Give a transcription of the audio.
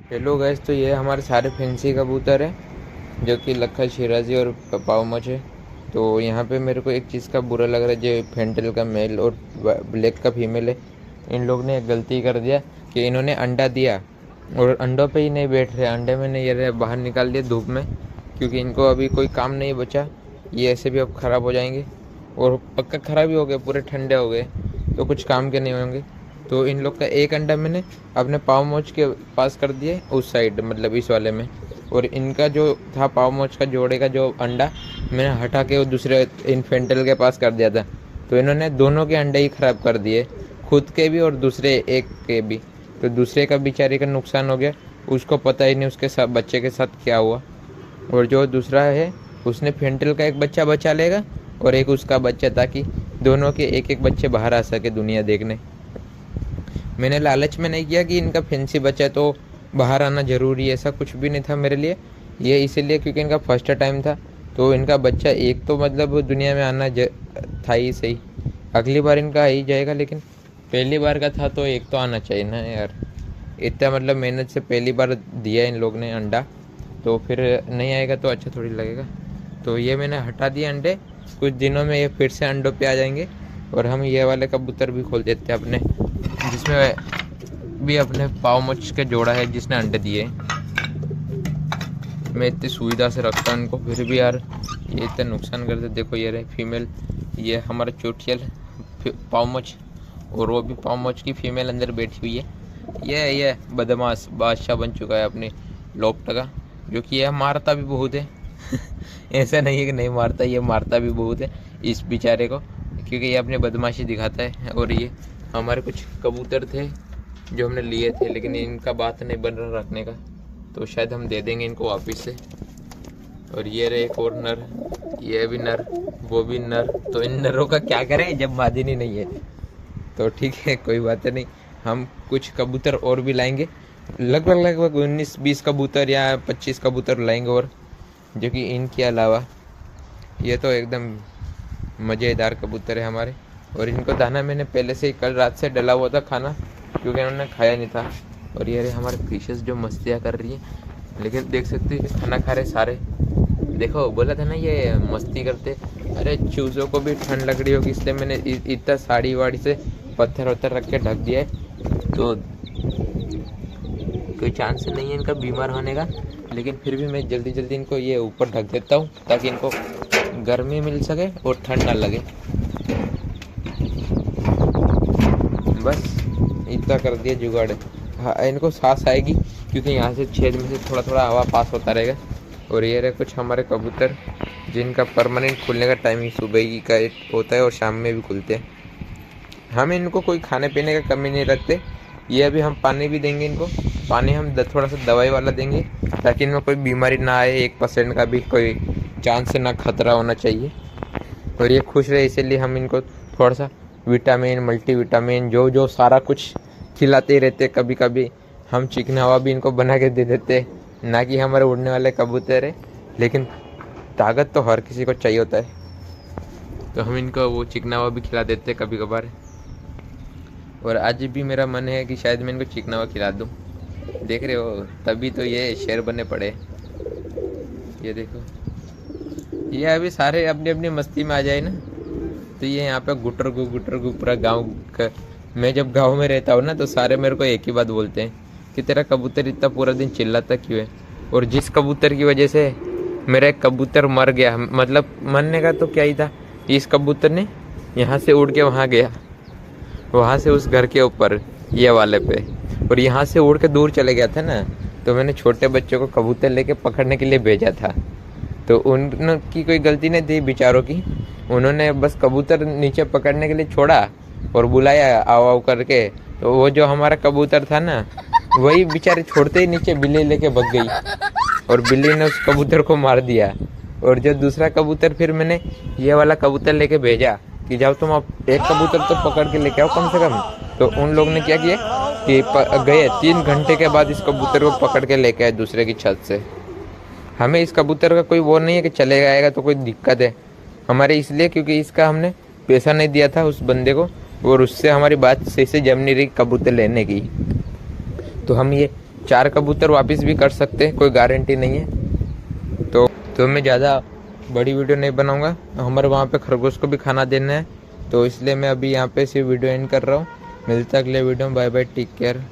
Hello guys, तो ये हमारे सारे फैंसी कबूतर है जो कि लखा शिराजी और पावमच है। तो यहाँ पे मेरे को एक चीज़ का बुरा लग रहा है, जो फेंटल का मेल और ब्लैक का फीमेल है। इन लोग ने एक गलती कर दिया कि इन्होंने अंडा दिया और अंडों पे ही नहीं बैठ रहे, अंडे में नहीं रहे, बाहर निकाल दिया धूप में, क्योंकि इनको अभी कोई काम नहीं बचा। ये ऐसे भी अब ख़राब हो जाएंगे और पक्का ख़राब ही हो गए, पूरे ठंडे हो गए तो कुछ काम के नहीं होंगे। तो इन लोग का एक अंडा मैंने अपने पाव मोच के पास कर दिए, उस साइड मतलब इस वाले में, और इनका जो था पाव मोच का जोड़े का जो अंडा मैंने हटा के वो दूसरे इन्फेंटल के पास कर दिया था। तो इन्होंने दोनों के अंडे ही ख़राब कर दिए, खुद के भी और दूसरे एक के भी। तो दूसरे का बेचारे का नुकसान हो गया, उसको पता ही नहीं उसके साथ बच्चे के साथ क्या हुआ। और जो दूसरा है उसने फेंटल का एक बच्चा बचा लेगा और एक उसका बच्चा, ताकि दोनों के एक एक बच्चे बाहर आ सके दुनिया देखने। मैंने लालच में नहीं किया कि इनका फैंसी बच्चा है तो बाहर आना ज़रूरी है, ऐसा कुछ भी नहीं था मेरे लिए। ये इसीलिए क्योंकि इनका फर्स्ट टाइम था, तो इनका बच्चा एक तो मतलब दुनिया में आना था ही सही। अगली बार इनका आ ही जाएगा, लेकिन पहली बार का था तो एक तो आना चाहिए ना यार। इतना मतलब मेहनत से पहली बार दिया इन लोग ने अंडा, तो फिर नहीं आएगा तो अच्छा थोड़ी लगेगा। तो ये मैंने हटा दिए अंडे, कुछ दिनों में ये फिर से अंडों पे आ जाएंगे और हम ये वाले कबूतर भी खोल देते हैं अपने, जिसमें भी अपने पाव मुझ के जोड़ा है जिसने अंडे दिए। मैं इतनी सुविधा से रखता हूँ इनको, फिर भी यार ये इतना नुकसान करते। देखो ये रहे फीमेल, ये हमारा चोटियल पाव मुझ, और वो भी पाव मुझ की फीमेल अंदर बैठी हुई है। ये बदमाश बादशाह बन चुका है अपनी लोप्ट का, जो कि यह मारता भी बहुत है। ऐसा नहीं है कि नहीं मारता, ये मारता भी बहुत है इस बेचारे को, क्योंकि ये अपनी बदमाशी दिखाता है। और ये हमारे कुछ कबूतर थे जो हमने लिए थे, लेकिन इनका बात नहीं बन रहा रखने का, तो शायद हम दे देंगे इनको वापस से। और ये रहे एक और नर, ये भी नर, वो भी नर। तो इन नरों का क्या करें जब मादिनी नहीं है। तो ठीक है, कोई बात नहीं, हम कुछ कबूतर और भी लाएंगे, लगभग 19-20 कबूतर या 25 कबूतर लाएंगे और, जो कि इनके अलावा ये तो एकदम मज़ेदार कबूतर है हमारे। और इनको दाना मैंने पहले से ही कल रात से डला हुआ था खाना, क्योंकि उन्होंने खाया नहीं था। और ये हमारे फिशेस जो मस्तियाँ कर रही हैं, लेकिन देख सकते हैं खाना खा रहे सारे। देखो बोला था ना ये मस्ती करते। अरे चूज़ों को भी ठंड लग रही होगी, इसलिए मैंने इतना साड़ी वाड़ी से पत्थर वत्थर रख के ढक दिया है, तो कोई चांस नहीं है इनका बीमार होने का। लेकिन फिर भी मैं जल्दी जल्दी इनको ये ऊपर ढक देता हूँ, ताकि इनको गर्मी मिल सके और ठंड ना लगे। बस इतना कर दिया जुगाड़। हाँ, इनको सांस आएगी क्योंकि यहाँ से छेद में से थोड़ा थोड़ा हवा पास होता रहेगा। और ये रहे कुछ हमारे कबूतर, जिनका परमानेंट खुलने का टाइमिंग सुबह ही का होता है और शाम में भी खुलते हैं। हम इनको कोई खाने पीने का कमी नहीं रखते। ये अभी हम पानी भी देंगे इनको, पानी हम थोड़ा सा दवाई वाला देंगे, ताकि इनमें कोई बीमारी ना आए, 1% का भी कोई चांस ना खतरा होना चाहिए। और ये खुश रहे, इसीलिए हम इनको थोड़ा सा विटामिन मल्टीविटामिन जो जो सारा कुछ खिलाते ही रहते। कभी कभी हम चिकना हवा भी इनको बना के दे देते, ना कि हमारे उड़ने वाले कबूतर है, लेकिन ताकत तो हर किसी को चाहिए होता है, तो हम इनको वो चिकना हवा भी खिला देते कभी कभार। और आज भी मेरा मन है कि शायद मैं इनको चिकना हवा खिला दूँ। देख रहे हो, तभी तो ये शेर बने पड़े। ये देखो, ये अभी सारे अपनी अपनी मस्ती में आ जाए ना, तो ये यहाँ पे गुटर गु पूरा गाँव का। मैं जब गांव में रहता हूँ ना, तो सारे मेरे को एक ही बात बोलते हैं कि तेरा कबूतर इतना पूरा दिन चिल्लाता क्यों है। और जिस कबूतर की वजह से मेरा एक कबूतर मर गया, मतलब मरने का तो क्या ही था, इस कबूतर ने यहाँ से उड़ के वहाँ गया, वहाँ से उस घर के ऊपर ये वाले पे, और यहाँ से उड़ के दूर चले गया था ना। तो मैंने छोटे बच्चों को कबूतर लेके पकड़ने के लिए भेजा था, तो उनकी कोई गलती नहीं थी बेचारों की। उन्होंने बस कबूतर नीचे पकड़ने के लिए छोड़ा और बुलाया आओ आओ करके, तो वो जो हमारा कबूतर था ना, वही बेचारे छोड़ते ही नीचे बिल्ली लेके भाग गई, और बिल्ली ने उस कबूतर को मार दिया। और जो दूसरा कबूतर फिर मैंने ये वाला कबूतर लेके भेजा कि जाओ तुम अब एक कबूतर तो पकड़ के लेके आओ कम से कम। तो उन लोग ने क्या किया कि गए 3 घंटे के बाद इस कबूतर को पकड़ के लेके आए दूसरे की छत से। हमें इस कबूतर का कोई वो नहीं है कि चले आएगा तो कोई दिक्कत है हमारे, इसलिए क्योंकि इसका हमने पैसा नहीं दिया था उस बंदे को, और उससे हमारी बात सही से जम नहीं रही कबूतर लेने की। तो हम ये 4 कबूतर वापस भी कर सकते हैं, कोई गारंटी नहीं है। तो मैं ज़्यादा बड़ी वीडियो नहीं बनाऊंगा, हमारे वहाँ पे खरगोश को भी खाना देना है, तो इसलिए मैं अभी यहाँ पे सिर्फ वीडियो एंड कर रहा हूँ। मिलता है अगले वीडियो में, बाय बाय, टेक केयर।